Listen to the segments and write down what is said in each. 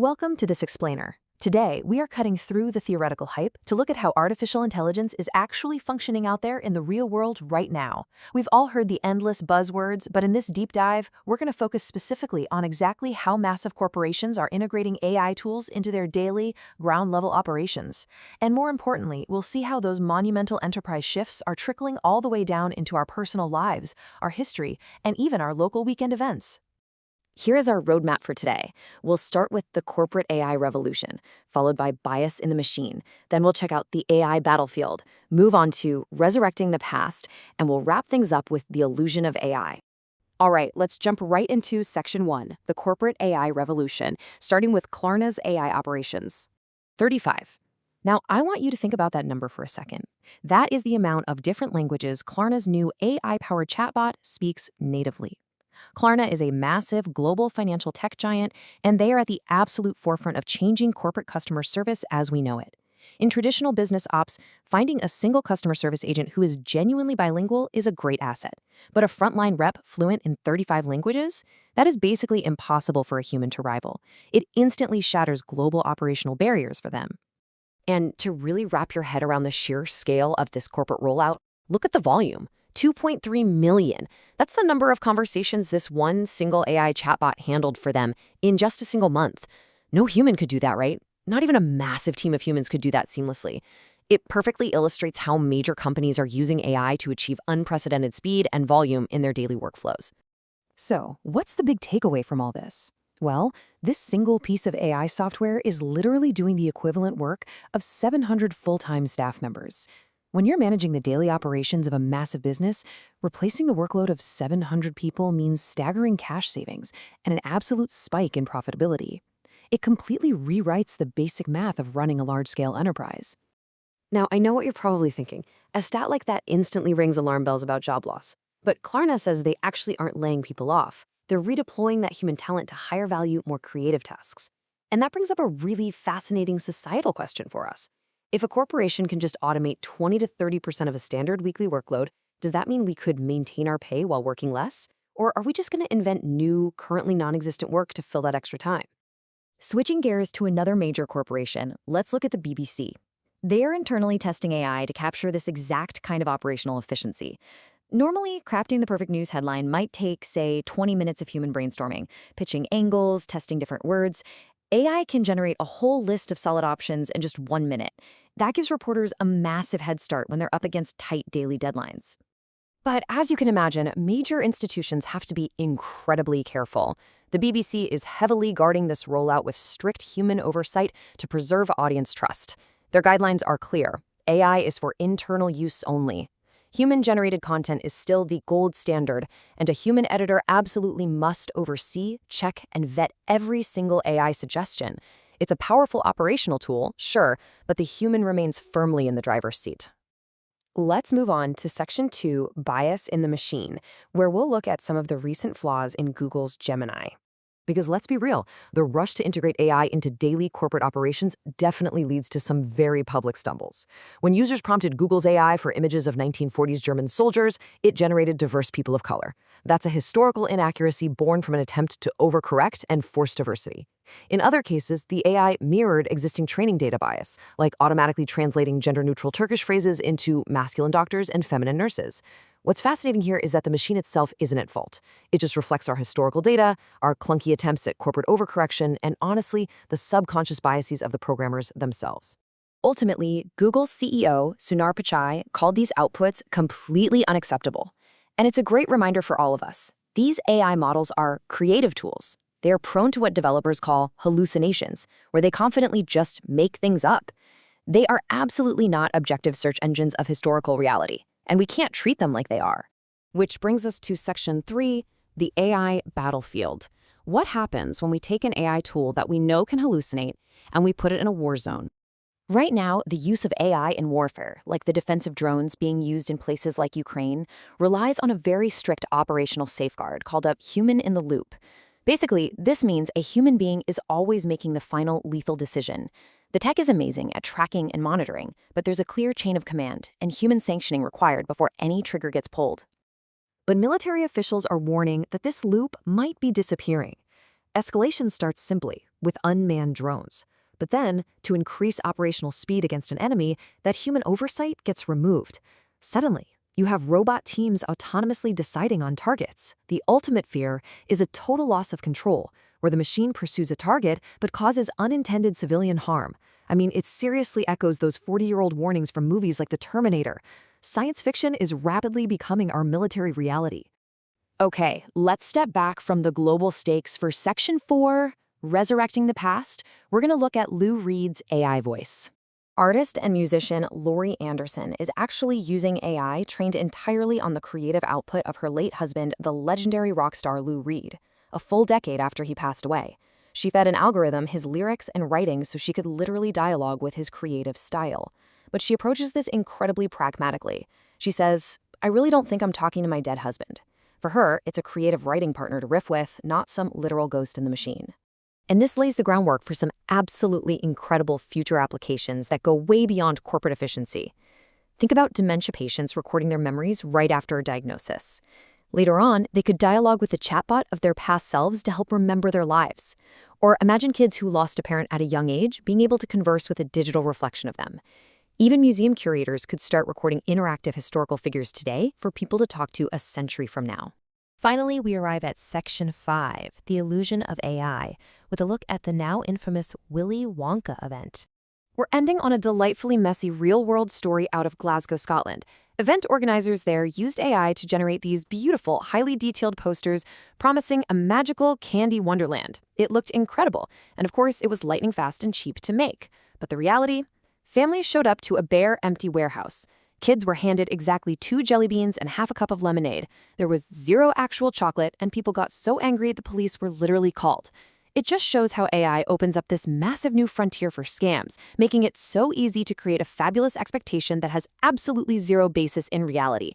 Welcome to this explainer. Today, we are cutting through the theoretical hype to look at how artificial intelligence is actually functioning out there in the real world right now. We've all heard the endless buzzwords, but in this deep dive, we're going to focus specifically on exactly how massive corporations are integrating AI tools into their daily, ground-level operations. And more importantly, we'll see how those monumental enterprise shifts are trickling all the way down into our personal lives, our history, and even our local weekend events. Here is our roadmap for today. We'll start with the corporate AI revolution, followed by bias in the machine. Then we'll check out the AI battlefield, move on to resurrecting the past, and we'll wrap things up with the illusion of AI. All right, let's jump right into Section 1, the corporate AI revolution, starting with Klarna's AI operations. 35. Now, I want you to think about that number for a second. That is the amount of different languages Klarna's new AI-powered chatbot speaks natively. Klarna is a massive global financial tech giant, and they are at the absolute forefront of changing corporate customer service as we know it. In traditional business ops, finding a single customer service agent who is genuinely bilingual is a great asset. But a frontline rep fluent in 35 languages? That is basically impossible for a human to rival. It instantly shatters global operational barriers for them. And to really wrap your head around the sheer scale of this corporate rollout, look at the volume. 2.3 million. That's the number of conversations this one single AI chatbot handled for them in just a single month. No human could do that, right? Not even a massive team of humans could do that seamlessly. It perfectly illustrates how major companies are using AI to achieve unprecedented speed and volume in their daily workflows. So, what's the big takeaway from all this? Well, this single piece of AI software is literally doing the equivalent work of 700 full-time staff members. When you're managing the daily operations of a massive business, replacing the workload of 700 people means staggering cash savings and an absolute spike in profitability. It completely rewrites the basic math of running a large-scale enterprise. Now, I know what you're probably thinking. A stat like that instantly rings alarm bells about job loss. But Klarna says they actually aren't laying people off. They're redeploying that human talent to higher value, more creative tasks. And that brings up a really fascinating societal question for us. If a corporation can just automate 20 to 30% of a standard weekly workload, does that mean we could maintain our pay while working less? Or are we just going to invent new, currently non-existent work to fill that extra time? Switching gears to another major corporation, let's look at the BBC. They are internally testing AI to capture this exact kind of operational efficiency. Normally, crafting the perfect news headline might take, say, 20 minutes of human brainstorming, pitching angles, testing different words. AI can generate a whole list of solid options in just 1 minute. That gives reporters a massive head start when they're up against tight daily deadlines. But as you can imagine, major institutions have to be incredibly careful. The BBC is heavily guarding this rollout with strict human oversight to preserve audience trust. Their guidelines are clear. AI is for internal use only. Human-generated content is still the gold standard, and a human editor absolutely must oversee, check, and vet every single AI suggestion. It's a powerful operational tool, sure, but the human remains firmly in the driver's seat. Let's move on to Section 2, Bias in the Machine, where we'll look at some of the recent flaws in Google's Gemini. Because let's be real, the rush to integrate AI into daily corporate operations definitely leads to some very public stumbles. When users prompted Google's AI for images of 1940s German soldiers, it generated diverse people of color. That's a historical inaccuracy born from an attempt to overcorrect and force diversity. In other cases, the AI mirrored existing training data bias, like automatically translating gender-neutral Turkish phrases into masculine doctors and feminine nurses. What's fascinating here is that the machine itself isn't at fault. It just reflects our historical data, our clunky attempts at corporate overcorrection, and honestly, the subconscious biases of the programmers themselves. Ultimately, Google's CEO, Sundar Pichai, called these outputs completely unacceptable. And it's a great reminder for all of us. These AI models are creative tools. They are prone to what developers call hallucinations, where they confidently just make things up. They are absolutely not objective search engines of historical reality, and we can't treat them like they are. Which brings us to Section 3, the AI battlefield. What happens when we take an AI tool that we know can hallucinate and we put it in a war zone? Right now, the use of AI in warfare, like the defensive drones being used in places like Ukraine, relies on a very strict operational safeguard called a human in the loop. Basically, this means a human being is always making the final lethal decision. The tech is amazing at tracking and monitoring, but there's a clear chain of command and human sanctioning required before any trigger gets pulled. But military officials are warning that this loop might be disappearing. Escalation starts simply, with unmanned drones. But then, to increase operational speed against an enemy, that human oversight gets removed. Suddenly, you have robot teams autonomously deciding on targets. The ultimate fear is a total loss of control, where the machine pursues a target but causes unintended civilian harm. I mean, it seriously echoes those 40-year-old warnings from movies like The Terminator. Science fiction is rapidly becoming our military reality. Okay, let's step back from the global stakes for Section 4, Resurrecting the Past. We're going to look at Lou Reed's AI voice. Artist and musician Laurie Anderson is actually using AI trained entirely on the creative output of her late husband, the legendary rock star Lou Reed, a full decade after he passed away. She fed an algorithm his lyrics and writing so she could literally dialogue with his creative style. But she approaches this incredibly pragmatically. She says, "I really don't think I'm talking to my dead husband." For her, it's a creative writing partner to riff with, not some literal ghost in the machine. And this lays the groundwork for some absolutely incredible future applications that go way beyond corporate efficiency. Think about dementia patients recording their memories right after a diagnosis. Later on, they could dialogue with the chatbot of their past selves to help remember their lives. Or imagine kids who lost a parent at a young age being able to converse with a digital reflection of them. Even museum curators could start recording interactive historical figures today for people to talk to a century from now. Finally, we arrive at Section 5, The Illusion of AI, with a look at the now infamous Willy Wonka event. We're ending on a delightfully messy real-world story out of Glasgow, Scotland. Event organizers there used AI to generate these beautiful, highly detailed posters promising a magical candy wonderland. It looked incredible, and of course, it was lightning fast and cheap to make. But the reality? Families showed up to a bare, empty warehouse. Kids were handed exactly 2 jelly beans and half a cup of lemonade. There was 0 actual chocolate, and people got so angry the police were literally called. It just shows how AI opens up this massive new frontier for scams, making it so easy to create a fabulous expectation that has absolutely 0 basis in reality.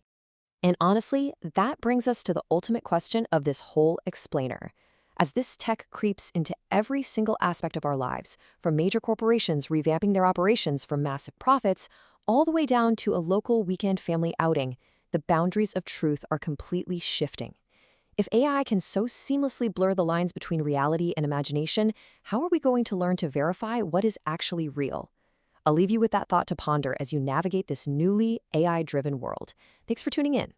And honestly, that brings us to the ultimate question of this whole explainer. As this tech creeps into every single aspect of our lives, from major corporations revamping their operations for massive profits, all the way down to a local weekend family outing, the boundaries of truth are completely shifting. If AI can so seamlessly blur the lines between reality and imagination, how are we going to learn to verify what is actually real? I'll leave you with that thought to ponder as you navigate this newly AI-driven world. Thanks for tuning in.